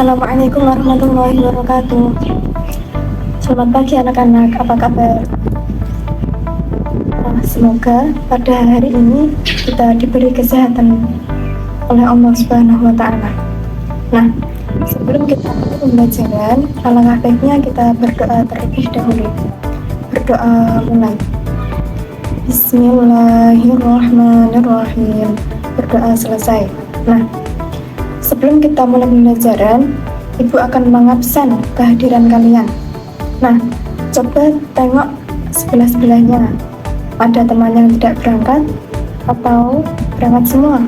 Assalamualaikum warahmatullahi wabarakatuh. Selamat pagi anak-anak, apa kabar? Semoga pada hari ini kita diberi kesehatan oleh Allah Subhanahu wa Ta'ala. Nah, sebelum kita mulai pembelajaran, alangkah baiknya kita berdoa terlebih dahulu. Berdoa mulai. Bismillahirrahmanirrahim. Berdoa selesai. Nah, sebelum kita mulai pembelajaran, Ibu akan mengabsen kehadiran kalian. Nah, coba tengok sebelah-sebelahnya. Ada teman yang tidak berangkat atau berangkat semua?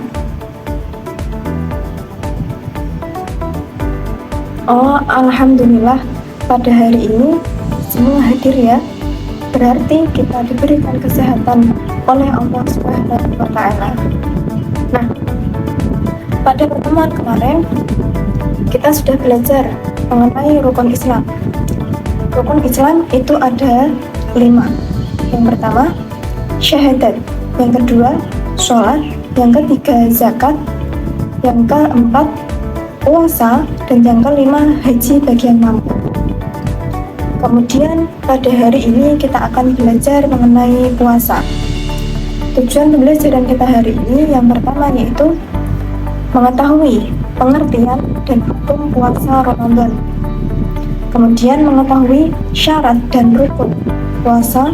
Oh, alhamdulillah pada hari ini semua hadir ya. Berarti kita diberikan kesehatan oleh Allah Subhanahu wa Ta'ala. Nah, pada pertemuan kemarin kita sudah belajar mengenai rukun Islam. Rukun Islam itu ada 5. Yang pertama, syahadat. Yang kedua, sholat. Yang ketiga, zakat. Yang keempat, puasa. Dan yang kelima, haji bagi yang mampu. Kemudian pada hari ini kita akan belajar mengenai puasa. Tujuan pembelajaran kita hari ini yang pertama yaitu mengetahui pengertian dan hukum puasa Ramadan. Kemudian mengetahui syarat dan rukun puasa.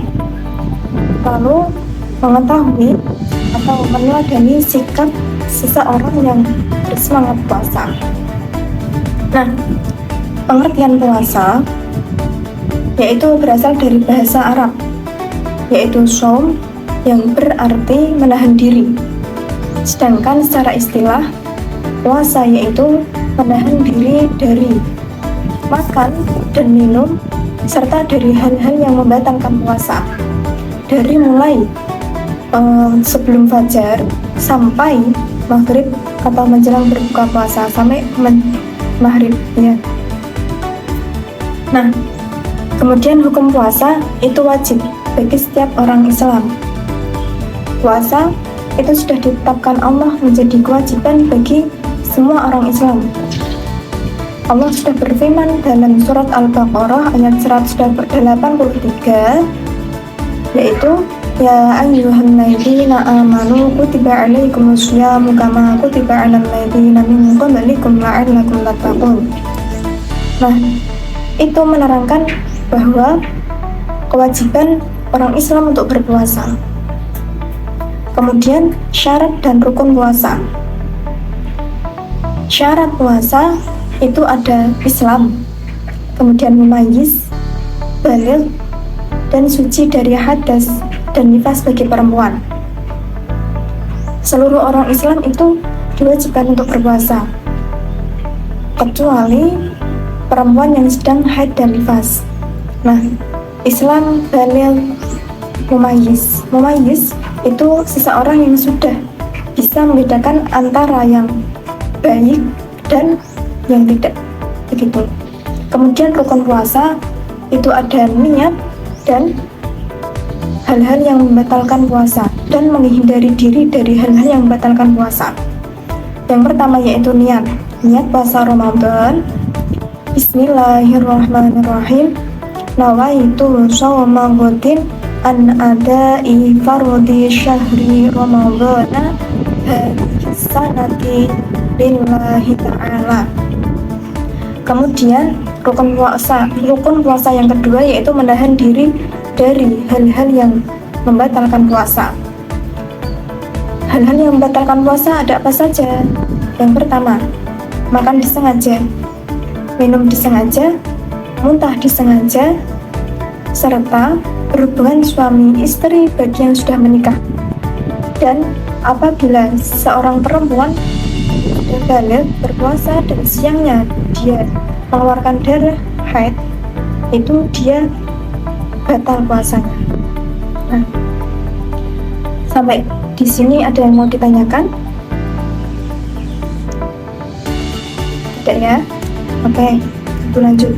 Lalu mengetahui atau meneladani sikap seseorang yang bersemangat puasa. Nah, pengertian puasa yaitu berasal dari bahasa Arab, yaitu shaum, yang berarti menahan diri. Sedangkan secara istilah, puasa yaitu menahan diri dari makan dan minum, serta dari hal-hal yang membatalkan puasa. Dari mulai sebelum fajar sampai maghrib atau menjelang berbuka puasa sampai maghrib ya. Nah, kemudian hukum puasa itu wajib bagi setiap orang Islam. Puasa itu sudah ditetapkan Allah menjadi kewajiban bagi semua orang Islam. Allah sudah berfirman dalam surat Al-Baqarah ayat 183, yaitu ya ayyuhalladzina amanu kutiba alaikumusyamu kama kutiba alal ladzina min qablikum la'allakum tattaqun. Nah, itu menerangkan bahwa kewajiban orang Islam untuk berpuasa. Kemudian syarat dan rukun puasa. Syarat puasa itu ada Islam, kemudian mumayyiz, baligh, dan suci dari hadas dan nifas bagi perempuan. Seluruh orang Islam itu diwajibkan untuk berpuasa, kecuali perempuan yang sedang haid dan nifas. Nah, Islam, baligh, mumayyiz. Mumayyiz itu seseorang yang sudah bisa membedakan antara yang baik dan yang tidak, begitu. Kemudian rukun puasa itu ada niat dan hal-hal yang membatalkan puasa dan menghindari diri dari hal-hal yang membatalkan puasa. Yang pertama yaitu niat puasa Ramadan. Bismillahirrahmanirrahim. Nawaitu shawma ghadin an adai fardi syahri ramadana sanati lillahi ta'ala. Kemudian rukun puasa yang kedua yaitu menahan diri dari hal-hal yang membatalkan puasa. Hal-hal yang membatalkan puasa ada apa saja? Yang pertama, makan disengaja, minum disengaja, muntah disengaja, serta berhubungan suami istri bagi yang sudah menikah. Dan apabila seorang perempuan sudah baligh berpuasa dan siangnya dia mengeluarkan darah haid, itu dia batal puasanya. Nah, sampai di sini ada yang mau ditanyakan? Tidak ya? Oke, kita lanjut.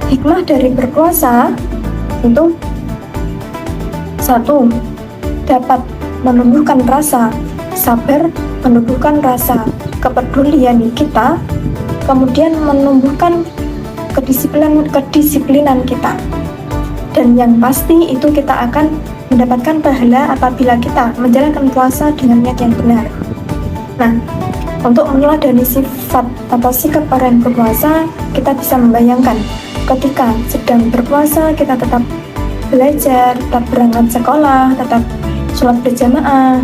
Hikmah dari berpuasa itu 1. Dapat menumbuhkan rasa sabar, menumbuhkan rasa kepedulian kita kemudian menumbuhkan kedisiplinan kita. Dan yang pasti itu kita akan mendapatkan pahala apabila kita menjalankan puasa dengan niat yang benar. Nah, untuk meneladani sifat atau sikap orang yang berpuasa, kita bisa membayangkan ketika sedang berpuasa kita tetap belajar, tetap berangkat sekolah, tetap sholat berjamaah,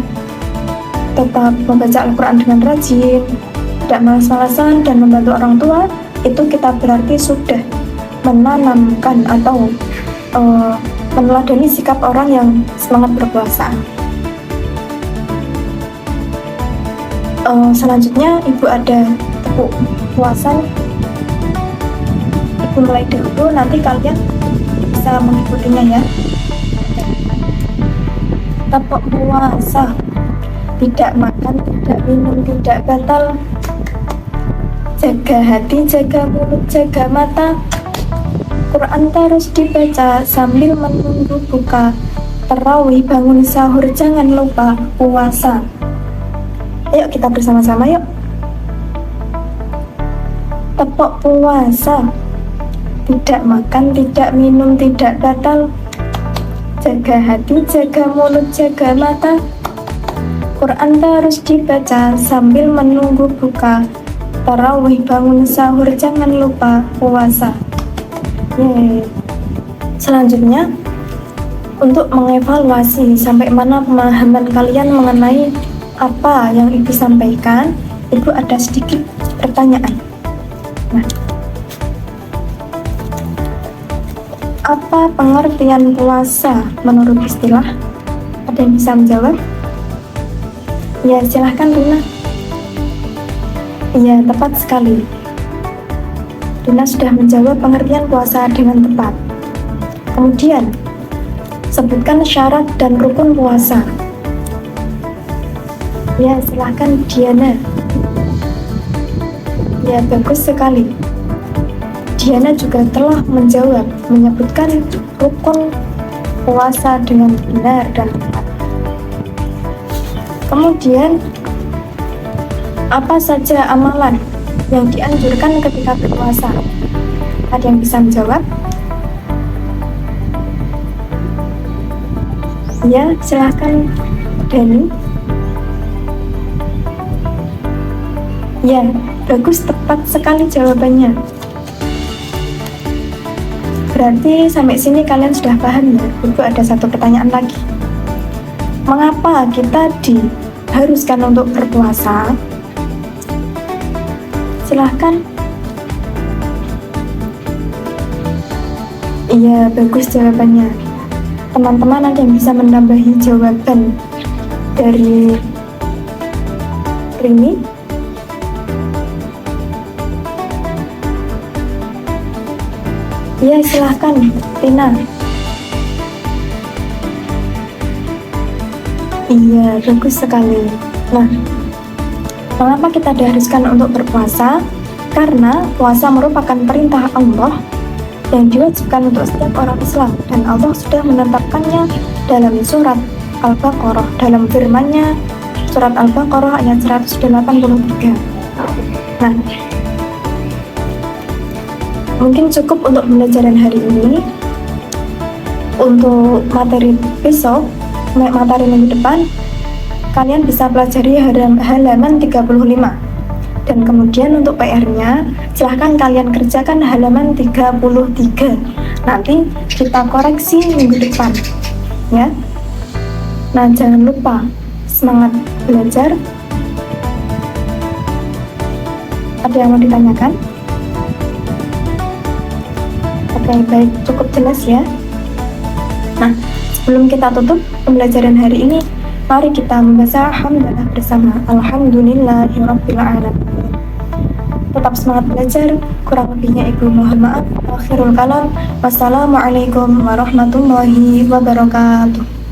tetap membaca Al-Quran dengan rajin, tidak malas-malasan dan membantu orang tua, itu kita berarti sudah menanamkan atau meneladani sikap orang yang semangat berpuasa. Selanjutnya ibu ada tepuk puasa. Ibu mulai dahulu, nanti kalian bisa mengikutinya ya. Tepuk puasa. Tidak makan, tidak minum, tidak batal. Jaga hati, jaga mulut, jaga mata. Quran terus dibaca sambil menunggu buka. Tarawih, bangun sahur, jangan lupa puasa. Ayo kita bersama-sama yuk. Tepuk puasa. Tidak makan, tidak minum, tidak batal. Jaga hati, jaga mulut, jaga mata. Quran terus dibaca sambil menunggu buka. Tarawih, bangun sahur, jangan lupa puasa. Selanjutnya, untuk mengevaluasi sampai mana pemahaman kalian mengenai apa yang ibu sampaikan, ibu ada sedikit pertanyaan. Nah, apa pengertian puasa menurut istilah? Ada yang bisa menjawab? Ya, silahkan Rina. Iya, tepat sekali. Rina sudah menjawab pengertian puasa dengan tepat. Kemudian, sebutkan syarat dan rukun puasa. Ya, silahkan Diana. Ya, bagus sekali. Diana juga telah menjawab, menyebutkan rukun puasa dengan benar dan tepat. Kemudian, apa saja amalan yang dianjurkan ketika berpuasa? Ada yang bisa menjawab? Ya, silahkan Dani. Ya, bagus, tepat sekali jawabannya. Berarti sampai sini kalian sudah paham ya? Ibu ada satu pertanyaan lagi. Mengapa kita diharuskan untuk berpuasa? Silahkan. Iya, bagus jawabannya. Teman-teman ada yang bisa menambahi jawaban dari Rini? Ya, silahkan Tina. Iya, bagus sekali. Nah, mengapa kita diharuskan untuk berpuasa? Karena puasa merupakan perintah Allah yang diwajibkan untuk setiap orang Islam, dan Allah sudah menetapkannya dalam surat Al-Baqarah, dalam firman-Nya surat Al-Baqarah ayat 183. Nah, mungkin cukup untuk pembelajaran hari ini. Untuk materi besok, materi minggu depan, kalian bisa pelajari halaman 35. Dan kemudian untuk PR-nya, silahkan kalian kerjakan halaman 33. Nanti kita koreksi minggu depan, ya. Nah, jangan lupa semangat belajar. Ada yang mau ditanyakan? Oke, baik, cukup jelas ya. Nah, sebelum kita tutup pembelajaran hari ini, mari kita membaca hamdalah bersama. Alhamdulillahirabbil alamin. Tetap semangat belajar. Kurang lebihnya ibu mohon maaf. Akhirul kalam. Wassalamualaikum warahmatullahi wabarakatuh.